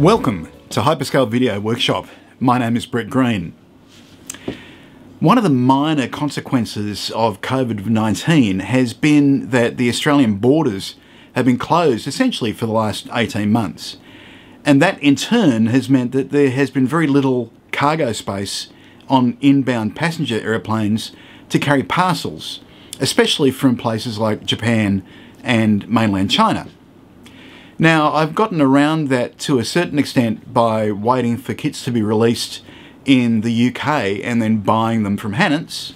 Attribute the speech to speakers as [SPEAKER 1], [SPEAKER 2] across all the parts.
[SPEAKER 1] Welcome to HyperScale Video Workshop. My name is Brett Green. One of the minor consequences of COVID-19 has been that the Australian borders have been closed essentially for the last 18 months. And that in turn has meant that there has been very little cargo space on inbound passenger aeroplanes to carry parcels, especially from places like Japan and mainland China. Now, I've gotten around that to a certain extent by waiting for kits to be released in the UK and then buying them from Hannants.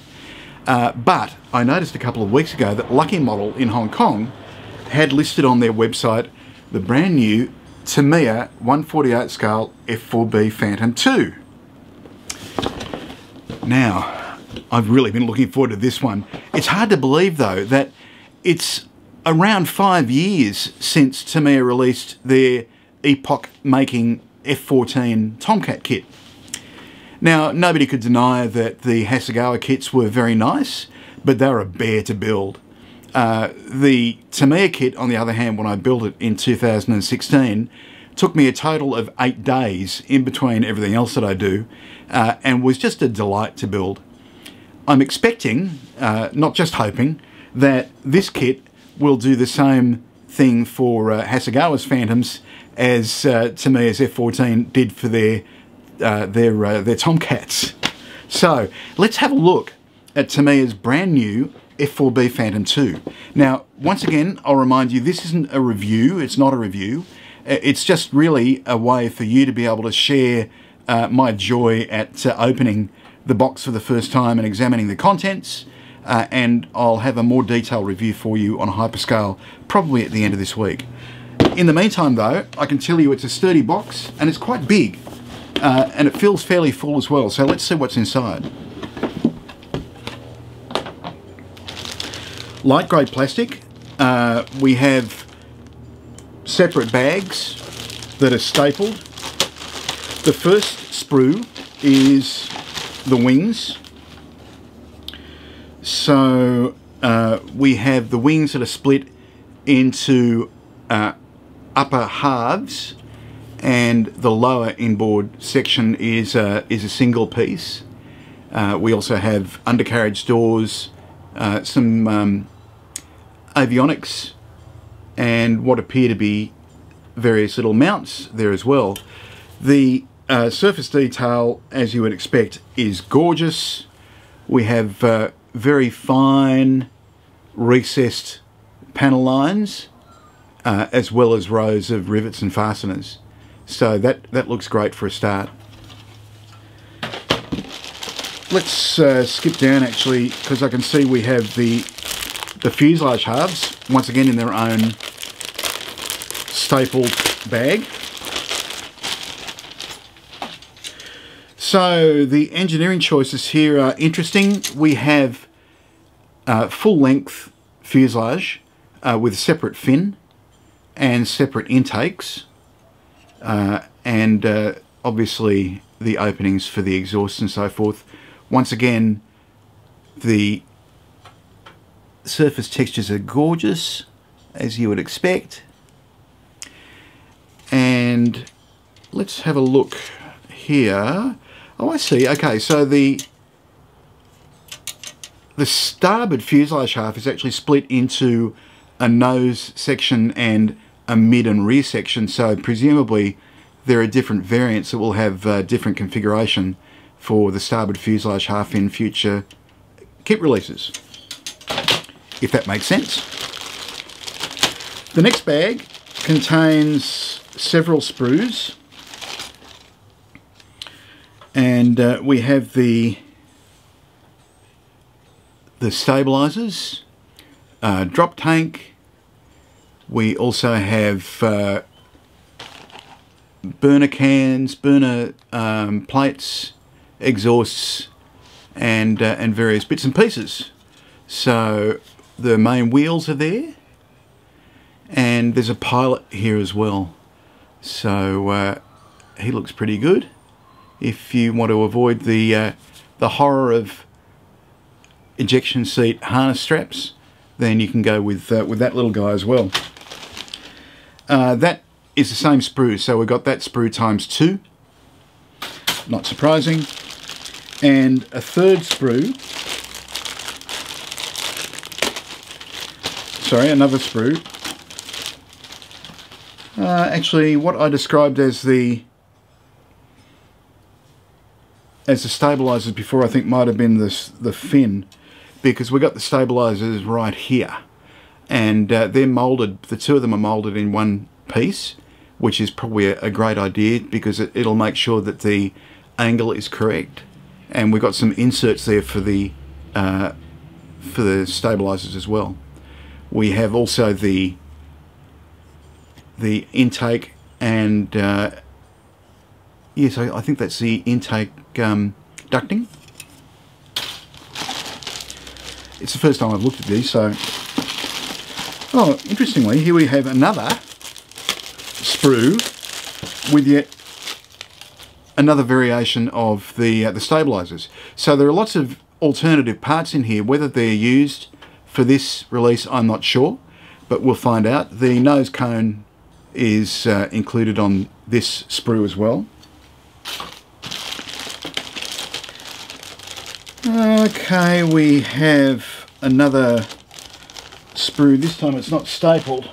[SPEAKER 1] But I noticed a couple of weeks ago that Lucky Model in Hong Kong had listed on their website the brand new Tamiya 1/48 scale F-4B Phantom II. Now, I've really been looking forward to this one. It's hard to believe though that it's around 5 years since Tamiya released their epoch-making F-14 Tomcat kit. Now, nobody could deny that the Hasegawa kits were very nice, but they were a bear to build. The Tamiya kit, on the other hand, when I built it in 2016, took me a total of 8 days in between everything else that I do, and was just a delight to build. I'm expecting, not just hoping, that this kit will do the same thing for Hasegawa's Phantoms as Tamiya's F-14 did for their Tomcats. So let's have a look at Tamiya's brand new F-4B Phantom II. Now, once again, I'll remind you, this isn't a review. It's not a review. It's just really a way for you to be able to share my joy at opening the box for the first time and examining the contents. And I'll have a more detailed review for you on HyperScale probably at the end of this week. In the meantime though, I can tell you it's a sturdy box and it's quite big and it feels fairly full as well, so let's see what's inside. Light grey plastic. We have separate bags that are stapled. The first sprue is the wings. So we have the wings that are split into upper halves, and the lower inboard section is a single piece. We also have undercarriage doors, some avionics, and what appear to be various little mounts there as well. The surface detail, as you would expect, is gorgeous. We have very fine recessed panel lines, as well as rows of rivets and fasteners. So that looks great for a start. Let's skip down actually, because I can see we have the fuselage halves, once again in their own stapled bag. So the engineering choices here are interesting. We have full length fuselage with separate fin and separate intakes, and obviously the openings for the exhaust and so forth. Once again, the surface textures are gorgeous, as you would expect. And let's have a look here. Oh, I see. Okay, so the starboard fuselage half is actually split into a nose section and a mid and rear section, so presumably there are different variants that will have different configuration for the starboard fuselage half in future kit releases, if that makes sense. The next bag contains several sprues, and we have the stabilizers, drop tank. We also have burner cans, burner plates, exhausts, and various bits and pieces. So the main wheels are there, and there's a pilot here as well. So he looks pretty good. If you want to avoid the horror of ejection seat harness straps, then you can go with that little guy as well. That is the same sprue. So we've got that sprue times 2. Not surprising. And a third sprue. Sorry, another sprue. Actually, what I described as the stabilizers before, I think might have been the fin, because we got the stabilizers right here, and they're molded. The two of them are molded in one piece, which is probably a great idea because it'll make sure that the angle is correct. And we've got some inserts there for the stabilizers as well. We have also the intake, and yes, I think that's the intake ducting. It's the first time I've looked at these, so... Oh, interestingly, here we have another sprue with yet another variation of the stabilizers. So there are lots of alternative parts in here. Whether they're used for this release, I'm not sure, but we'll find out. The nose cone is included on this sprue as well. Okay, we have another sprue. This time it's not stapled,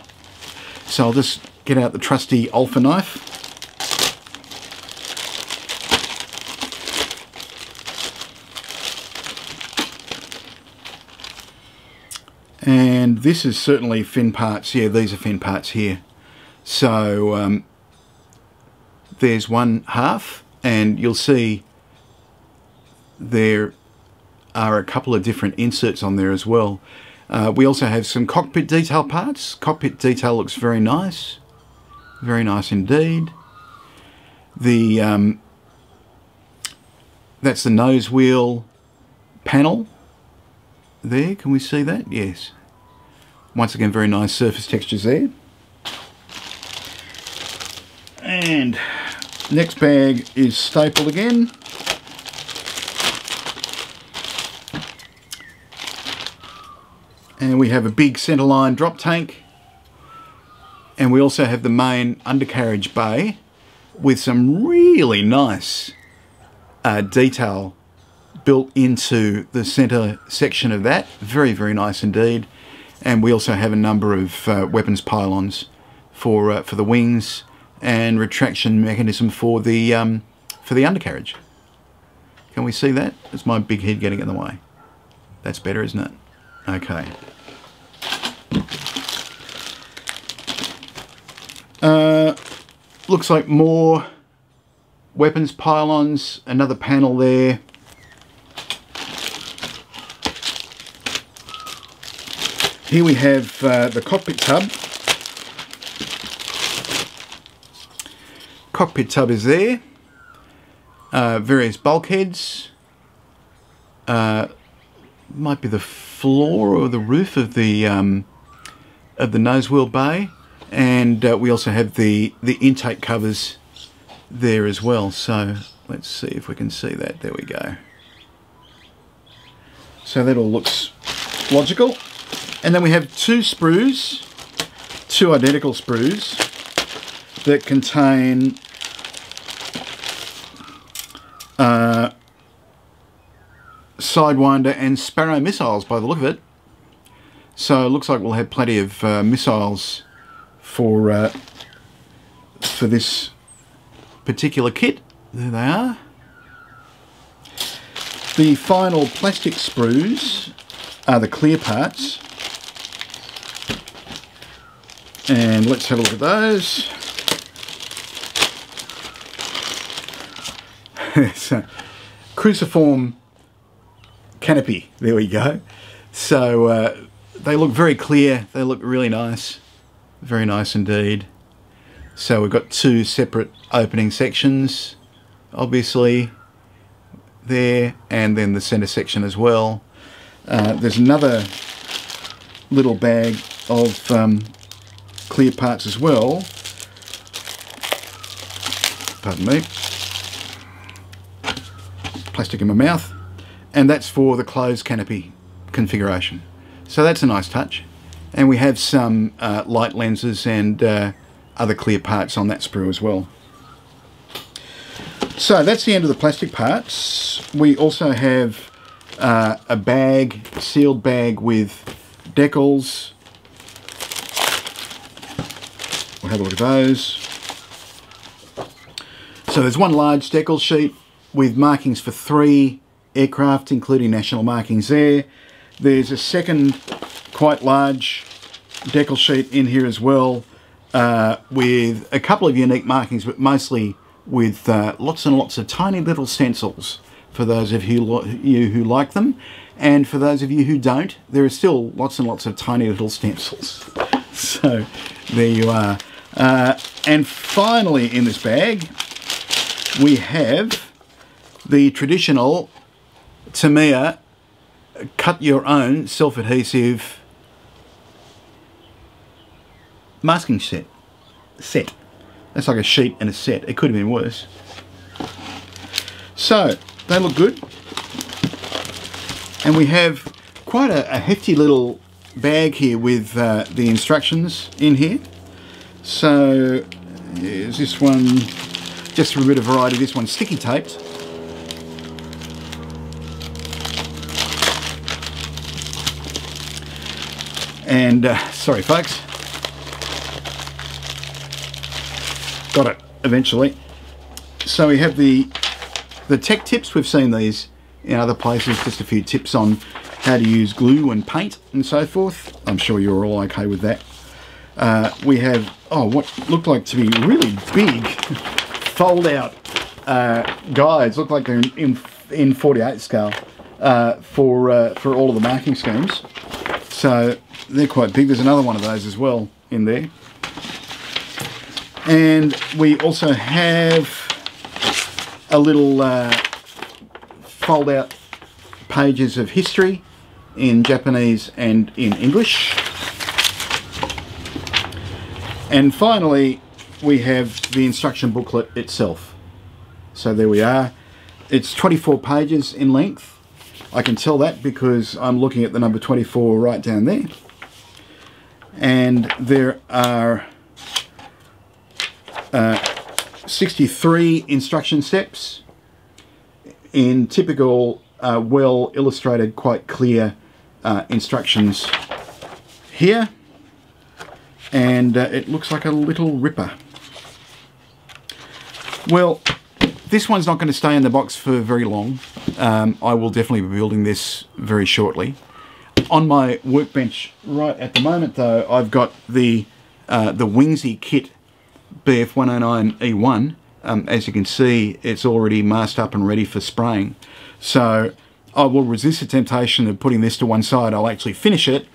[SPEAKER 1] so I'll just get out the trusty Alpha knife. And this is certainly fin parts. Yeah, these are fin parts here. So there's one half, and you'll see there are a couple of different inserts on there as well. We also have some cockpit detail parts. Cockpit detail looks very nice indeed. The that's the nose wheel panel there. Can we see that? Yes. Once again, very nice surface textures there. And next bag is stapled again. And we have a big centerline drop tank, and we also have the main undercarriage bay with some really nice detail built into the center section of that. Very, very nice indeed. And we also have a number of weapons pylons for the wings, and retraction mechanism for the undercarriage. Can we see that? It's my big head getting in the way. That's better, isn't it? Okay. Looks like more weapons pylons, another panel there. Here we have the cockpit tub. Cockpit tub is there. Various bulkheads. Might be the floor or the roof of the nose wheel bay, and we also have the intake covers there as well. So let's see if we can see that. There we go. So that all looks logical. And then we have two sprues, two identical sprues that contain Sidewinder and Sparrow missiles by the look of it. So it looks like we'll have plenty of missiles for this particular kit. There they are. The final plastic sprues are the clear parts. And let's have a look at those. It's a cruciform canopy. There we go. So they look very clear. They look really nice. Very nice indeed. So we've got two separate opening sections, obviously, there, and then the center section as well. There's another little bag of clear parts as well. Pardon me. Plastic in my mouth. And that's for the closed canopy configuration. So that's a nice touch. And we have some light lenses and other clear parts on that sprue as well. So that's the end of the plastic parts. We also have a bag, sealed bag with decals. We'll have a look at those. So there's one large decal sheet with markings for 3 aircraft, including national markings there. There's a second quite large decal sheet in here as well, with a couple of unique markings, but mostly with lots and lots of tiny little stencils for those of you who like them. And for those of you who don't, there are still lots and lots of tiny little stencils. So there you are. And finally in this bag, we have the traditional Tamiya cut your own self-adhesive masking set. That's like a sheet and a set. It could have been worse. So they look good, and we have quite a hefty little bag here with the instructions in here. So here's this one, just for a bit of variety. This one's sticky taped. And sorry folks, got it eventually. So we have the tech tips. We've seen these in other places, just a few tips on how to use glue and paint and so forth. I'm sure you're all okay with that. We have what looked like to be really big fold out guides. Look like they're in 48 scale for all of the marking schemes. So they're quite big. There's another one of those as well in there. And we also have a little fold out pages of history in Japanese and in English. And finally, we have the instruction booklet itself. So there we are. It's 24 pages in length. I can tell that because I'm looking at the number 24 right down there. And there are 63 instruction steps in typical well illustrated, quite clear instructions here. And it looks like a little ripper. Well, this one's not going to stay in the box for very long. I will definitely be building this very shortly. On my workbench right at the moment though, I've got the Wingsy kit BF109E1. As you can see, it's already masked up and ready for spraying. So I will resist the temptation of putting this to one side. I'll actually finish it,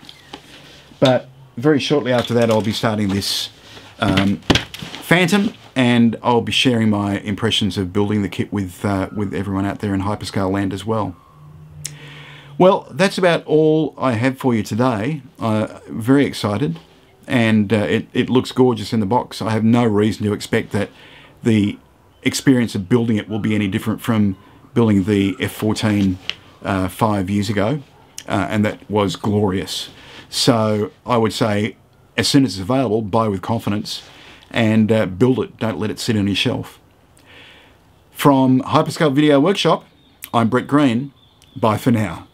[SPEAKER 1] but very shortly after that I'll be starting this Phantom, and I'll be sharing my impressions of building the kit with everyone out there in HyperScale land as well. Well, that's about all I have for you today. Very excited, and it looks gorgeous in the box. I have no reason to expect that the experience of building it will be any different from building the F-14 5 years ago, and that was glorious. So I would say, as soon as it's available, buy with confidence and build it. Don't let it sit on your shelf. From HyperScale Video Workshop, I'm Brett Green. Bye for now.